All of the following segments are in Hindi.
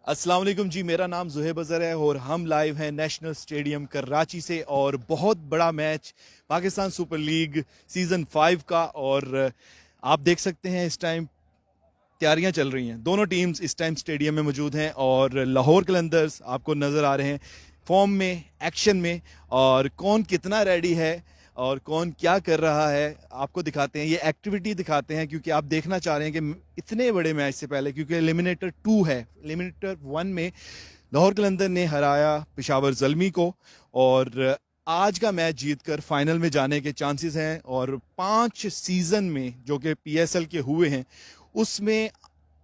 अस्सलाम वालेकुम जी, मेरा नाम ज़ुहैब अज़हर है और हम लाइव हैं नेशनल स्टेडियम कराची से। और बहुत बड़ा match Pakistan super league season 5 का। और आप देख सकते हैं इस टाइम तैयारियां चल रही हैं। दोनों टीम्स इस टाइम स्टेडियम में मौजूद हैं और लाहौर कलंदर्स आपको नज़र आ रहे हैं फॉर्म में, एक्शन में। और कौन कितना रेडी है और कौन क्या कर रहा है आपको दिखाते हैं, ये एक्टिविटी दिखाते हैं, क्योंकि आप देखना चाह रहे हैं कि इतने बड़े मैच से पहले, क्योंकि एलिमिनेटर 2 है, एलिमिनेटर 1 में लाहौर कलंदर ने हराया पेशावर ज़ल्मी को और आज का मैच जीतकर फाइनल में जाने के चांसेस हैं। और 5 सीज़न में जो कि पीएसएल के हुए हैं उसमें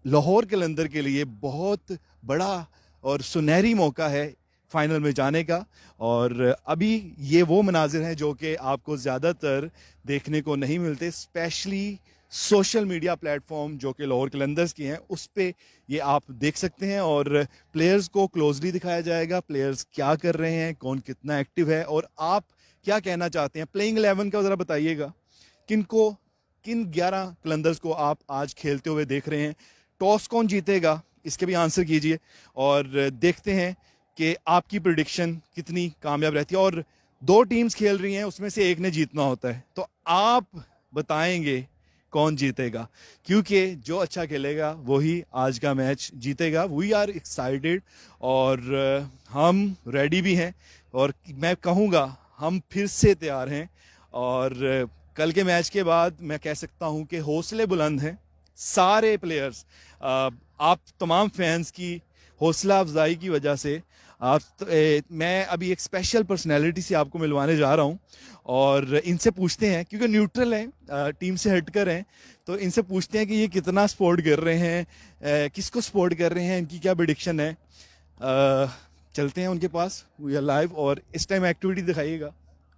लाहौर कलंदर के लिए बहुत बड़ा और सुनहरी मौका है फाइनल में जाने का। और अभी ये वो मनाजिर हैं जो कि आपको ज़्यादातर देखने को नहीं मिलते, स्पेशली सोशल मीडिया प्लेटफॉर्म जो कि लाहौर कलंदर्स की हैं उस पे ये आप देख सकते हैं। और प्लेयर्स को क्लोजली दिखाया जाएगा, प्लेयर्स क्या कर रहे हैं, कौन कितना एक्टिव है और आप क्या कहना चाहते हैं। प्लेइंग 11 का ज़रा बताइएगा, किन 11 कलंदर्स को आप आज खेलते हुए देख रहे हैं। टॉस कौन जीतेगा इसके भी आंसर कीजिए और देखते हैं कि आपकी प्रिडिक्शन कितनी कामयाब रहती है। और 2 टीम्स खेल रही हैं, उसमें से एक ने जीतना होता है, तो आप बताएंगे कौन जीतेगा, क्योंकि जो अच्छा खेलेगा वही आज का मैच जीतेगा। वी आर एक्साइटेड और हम रेडी भी हैं और मैं कहूँगा हम फिर से तैयार हैं। और कल के मैच के बाद मैं कह सकता हूं कि हौसले बुलंद हैं सारे प्लेयर्स। आप तमाम फैंस की हौसला अफजाई की वजह से मैं अभी एक स्पेशल पर्सनैलिटी से आपको मिलवाने जा रहा हूं और इनसे पूछते हैं, क्योंकि न्यूट्रल हैं, टीम से हटकर हैं, तो इनसे पूछते हैं कि ये कितना सपोर्ट कर रहे हैं, किसको सपोर्ट कर रहे हैं, इनकी क्या प्रेडिक्शन है। चलते हैं उनके पास, वी आर लाइव। और इस टाइम एक्टिविटी दिखाइएगा,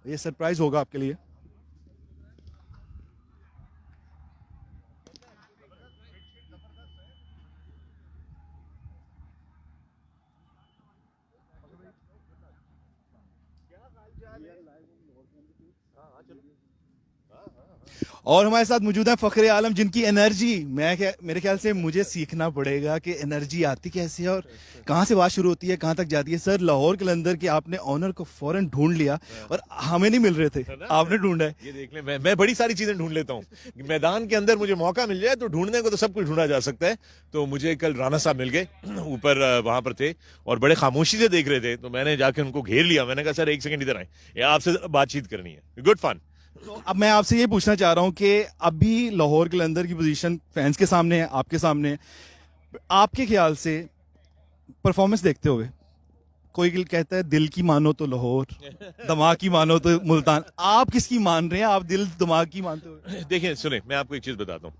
ये सरप्राइज होगा आपके लिए। और हमारे साथ मौजूद है फखरे आलम, जिनकी एनर्जी मेरे ख्याल से मुझे सीखना पड़ेगा कि एनर्जी आती कैसे है और कहाँ से बात शुरू होती है कहाँ तक जाती है। सर, लाहौर कलंदर के आपने ऑनर को फौरन ढूंढ लिया और हमें नहीं मिल रहे थे, आपने ढूंढा है। ये देख ले, मैं बड़ी सारी चीजें ढूंढ लेता हूँ। मैदान के अंदर मुझे मौका मिल जाए तो ढूंढने को तो सब कुछ ढूंढा जा सकता है। तो मुझे कल राणा साहब मिल गए, ऊपर वहां पर थे और बड़े खामोशी से देख रहे थे, तो मैंने जाकर उनको घेर लिया। मैंने कहा सर एक सेकंड इधर आए, ये आपसे बातचीत करनी है, गुड फन। तो अब मैं आपसे ये पूछना चाह रहा हूँ कि अभी लाहौर कलंदर की पोजीशन फैंस के सामने है, आपके सामने है। आपके ख्याल से परफॉर्मेंस देखते हुए, कोई कहता है दिल की मानो तो लाहौर, दिमाग की मानो तो मुल्तान, आप किसकी मान रहे हैं? आप दिल दिमाग की मानते हो? देखिए सुने, मैं आपको एक चीज बताता हूँ।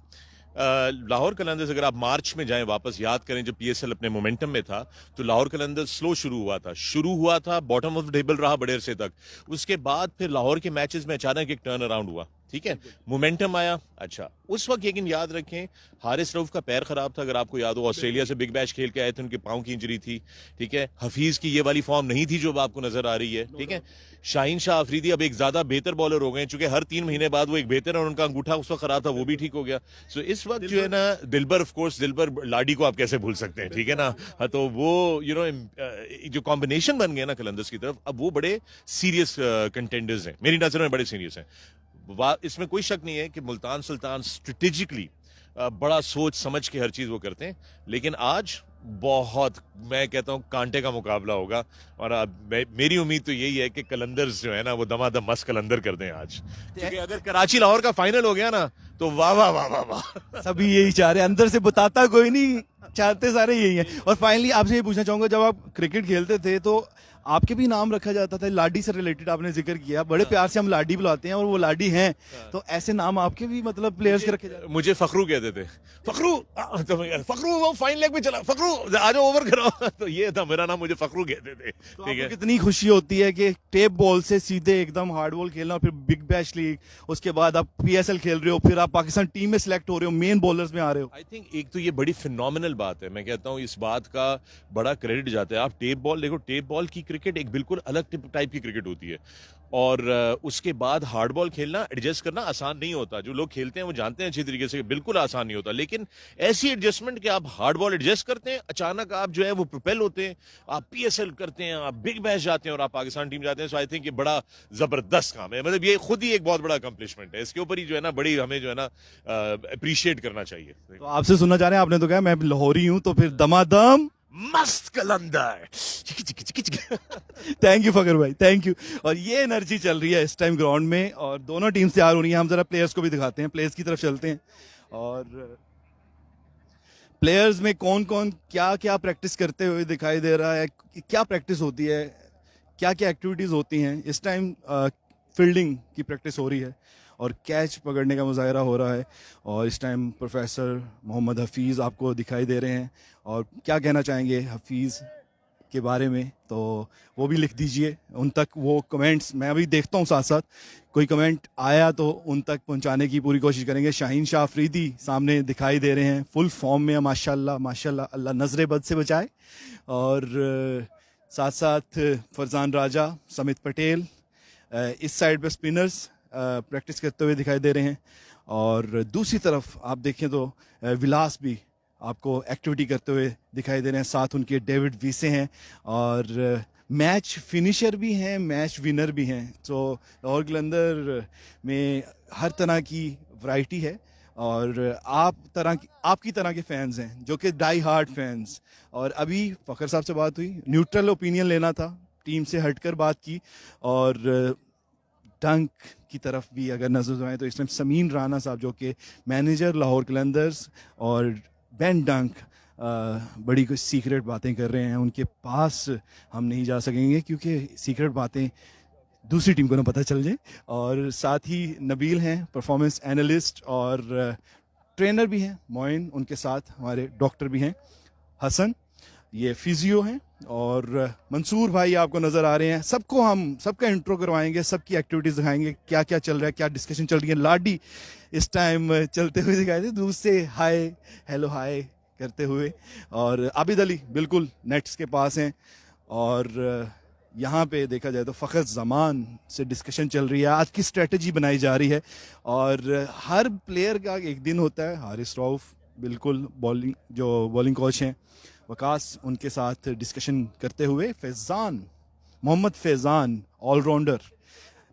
लाहौर कलंदर्स अगर आप मार्च में जाएं, वापस याद करें जब पीएसएल अपने मोमेंटम में था, तो लाहौर कलंदर्स स्लो शुरू हुआ था, बॉटम ऑफ टेबल रहा बड़े अरसे तक। उसके बाद फिर लाहौर के मैचेस में अचानक एक टर्न अराउंड हुआ, ठीक है, मोमेंटम आया। अच्छा, उस वक्त लेकिन याद रखें हारिस रऊफ का पैर खराब था, अगर आपको याद हो, ऑस्ट्रेलिया से बिग मैच खेल के आए थे, उनके पांव की इंजरी थी, ठीक है। हफीज की ये वाली फॉर्म नहीं थी जो आपको नजर आ रही है, ठीक है। शाहीन शाह अफरीदी अब एक ज्यादा बेहतर बॉलर हो गए, चूंकि हर 3 महीने बाद वो एक बेहतर, और उनका अंगूठा उस वक्त खराब था, वो भी ठीक हो गया। सो इस वक्त जो है ना, दिलबर, ऑफ कोर्स दिलबर लाडी को आप कैसे भूल सकते हैं, ठीक है ना। हाँ, तो वो जो कॉम्बिनेशन बन गया ना कलंदर्स की तरफ, अब वो बड़े सीरियस कंटेंडर्स हैं, मेरी नजर में बड़े सीरियस हैं। इसमें कोई शक नहीं है कि मुल्तान सुल्तान स्ट्रेटेजिकली बड़ा सोच समझ के हर चीज वो करते हैं। लेकिन आज बहुत, मैं कहता हूं, कांटे का मुकाबला होगा। और मेरी उम्मीद तो यही है कि कलंदर्स जो है ना वो दमादम मस्त कलंदर कर दें आज, क्योंकि अगर कराची लाहौर का फाइनल हो गया ना तो वाह वाह वाह वाह वाह। सभी यही चाह रहे हैं, अंदर से बताता कोई नहीं, चाहते सारे यही हैं। और फाइनली आपसे ये पूछना चाहूंगा, जब आप क्रिकेट खेलते थे तो आपके भी नाम रखा जाता था, लाडी से रिलेटेड आपने जिक्र किया, बड़े प्यार से हम लाडी बुलाते हैं और वो लाडी हैं, तो ऐसे नाम आपके भी मतलब प्लेयर्स के रखे जाते? मुझे फखरू कहते थे, फखरू, तो फखरू वो फाइन लेग में चला, फखरू आ जाओ ओवर करो। तो ये था मेरा नाम, मुझे फखरू कहते थे, तो ठीक है। कितनी खुशी होती है कि टेप बॉल से सीधे एकदम हार्ड बॉल खेलना, और फिर बिग बैश लीग, उसके बाद आप पीएसएल खेल रहे हो, फिर आप पाकिस्तान टीम में सिलेक्ट हो रहे हो, मेन बॉलर्स में आ रहे हो। आई थिंक एक तो ये बड़ी फिनोमिनल बात है, मैं कहता हूँ इस बात का बड़ा क्रेडिट जाता है। आप टेप बॉल देखो, टेप बॉल की क्रिकेट एक बिल्कुल अलग टाइप की क्रिकेट होती है। और उसके बाद हार्ड बॉल खेलना, एडजस्ट करना आसान नहीं होता। जो लोग खेलते हैं वो जानते हैं अच्छी तरीके से, बिल्कुल आसान नहीं होता। लेकिन ऐसी एडजस्टमेंट कि आप हार्ड बॉल एडजस्ट करते हैं, अचानक आप जो है वो प्रोपेल होते हैं, आप पीएसएल करते हैं, आप बिग बैश जाते हैं और आप पाकिस्तान टीम जाते हैं। सो आई थिंक ये बड़ा जबरदस्त काम है, मतलब ये खुद ही एक बहुत बड़ा अकम्पलिशमेंट है। इसके ऊपर ही जो है ना बड़ी हमें जो है ना अप्रिशिएट करना चाहिए। तो आपसे सुनना चाह रहे हैं, आपने तो कहा मैं लाहौरी हूं, तो फिर दमादम मस्त कलंदर। थैंक यू फकर भाई, थैंक यू। और ये एनर्जी चल रही है इस टाइम ग्राउंड में और दोनों टीम्स तैयार हो रही हैं। हम जरा प्लेयर्स को भी दिखाते हैं, प्लेयर्स की तरफ चलते हैं। और प्लेयर्स में कौन कौन क्या क्या प्रैक्टिस करते हुए दिखाई दे रहा है, क्या प्रैक्टिस होती है, क्या क्या एक्टिविटीज़ होती हैं। इस टाइम फील्डिंग की प्रैक्टिस हो रही है और कैच पकड़ने का मुजाहरा हो रहा है। और इस टाइम प्रोफेसर मोहम्मद हफीज़ आपको दिखाई दे रहे हैं। और क्या कहना चाहेंगे हफीज़ के बारे में, तो वो भी लिख दीजिए उन तक। वो कमेंट्स मैं अभी देखता हूँ, साथ साथ कोई कमेंट आया तो उन तक पहुँचाने की पूरी कोशिश करेंगे। शाहीन शाह अफरीदी सामने दिखाई दे रहे हैं, फुल फॉर्म में, माशाल्लाह माशाल्लाह, अल्लाह नजरे बद से बचाए। और साथ साथ फरजान राजा, समित पटेल, इस साइड पे स्पिनर्स प्रैक्टिस करते हुए दिखाई दे रहे हैं। और दूसरी तरफ आप देखें तो विलास भी आपको एक्टिविटी करते हुए दिखाई दे रहे हैं। साथ उनके डेविड वीसे हैं और मैच फिनिशर भी हैं, मैच विनर भी हैं। तो लाहौर कलंदर में हर तरह की वैरायटी है और आपकी तरह के फैंस हैं जो कि डाई हार्ड फैंस। और अभी फ़खर साहब से बात हुई, न्यूट्रल ओपिनियन लेना था, टीम से हटकर बात की। और डंक की तरफ भी अगर नजर जाए तो इस टाइम समीन राना साहब जो कि मैनेजर लाहौर कलंदर्स और बेन डंक बड़ी कुछ सीक्रेट बातें कर रहे हैं। उनके पास हम नहीं जा सकेंगे क्योंकि सीक्रेट बातें दूसरी टीम को ना पता चल जाए। और साथ ही नबील हैं, परफॉर्मेंस एनालिस्ट और ट्रेनर भी हैं। मोइन उनके साथ हमारे डॉक्टर भी हैं। हसन ये फिजियो हैं। और मंसूर भाई आपको नज़र आ रहे हैं। सबको हम सबका इंट्रो करवाएंगे, सबकी एक्टिविटीज़ दिखाएंगे, क्या क्या चल रहा है, क्या डिस्कशन चल रही है। लाडी इस टाइम चलते हुए दिखाई दे, दूर से हाय हेलो हाय करते हुए। और आबिद अली बिल्कुल नेट्स के पास हैं। और यहाँ पे देखा जाए तो फ़खर ज़मान से डिस्कशन चल रही है, आज की स्ट्रेटजी बनाई जा रही है। और हर प्लेयर का एक दिन होता है। हारिस रऊफ बिल्कुल बॉलिंग जो बॉलिंग कोच हैं, वकास उनके साथ डिस्कशन करते हुए। फैज़ान, मोहम्मद फैज़ान ऑलराउंडर,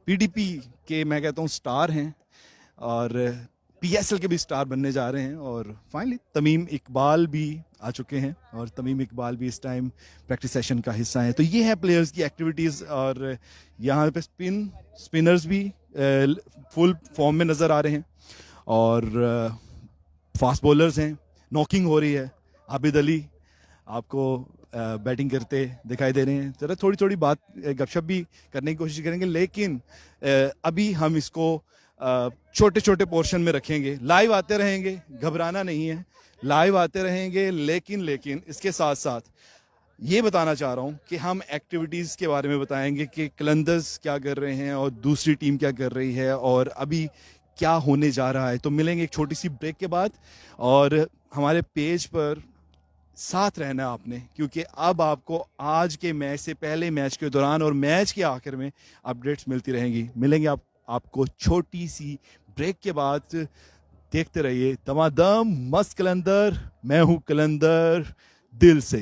पीडीपी के मैं कहता हूँ स्टार हैं और पीएसएल के भी स्टार बनने जा रहे हैं। और फाइनली तमीम इकबाल भी आ चुके हैं और तमीम इकबाल भी इस टाइम प्रैक्टिस सेशन का हिस्सा हैं। तो ये है प्लेयर्स की एक्टिविटीज़। और यहाँ पे स्पिनर्स भी फुल फॉर्म में नज़र आ रहे हैं और फास्ट बॉलर्स हैं, नॉकिंग हो रही है। आबिद अली आपको बैटिंग करते दिखाई दे रहे हैं। जरा थोड़ी थोड़ी बात गपशप भी करने की कोशिश करेंगे, लेकिन अभी हम इसको छोटे छोटे पोर्शन में रखेंगे। लाइव आते रहेंगे, घबराना नहीं है, लाइव आते रहेंगे। लेकिन इसके साथ साथ ये बताना चाह रहा हूँ कि हम एक्टिविटीज़ के बारे में बताएंगे कि कलंदर्स क्या कर रहे हैं और दूसरी टीम क्या कर रही है और अभी क्या होने जा रहा है। तो मिलेंगे एक छोटी सी ब्रेक के बाद। और हमारे पेज पर साथ रहना आपने, क्योंकि अब आपको आज के मैच से पहले, मैच के दौरान और मैच के आखिर में अपडेट्स मिलती रहेंगी। मिलेंगे आपको छोटी सी ब्रेक के बाद। देखते रहिए दमादम मस्त कलंदर। मैं हूं कलंदर दिल से।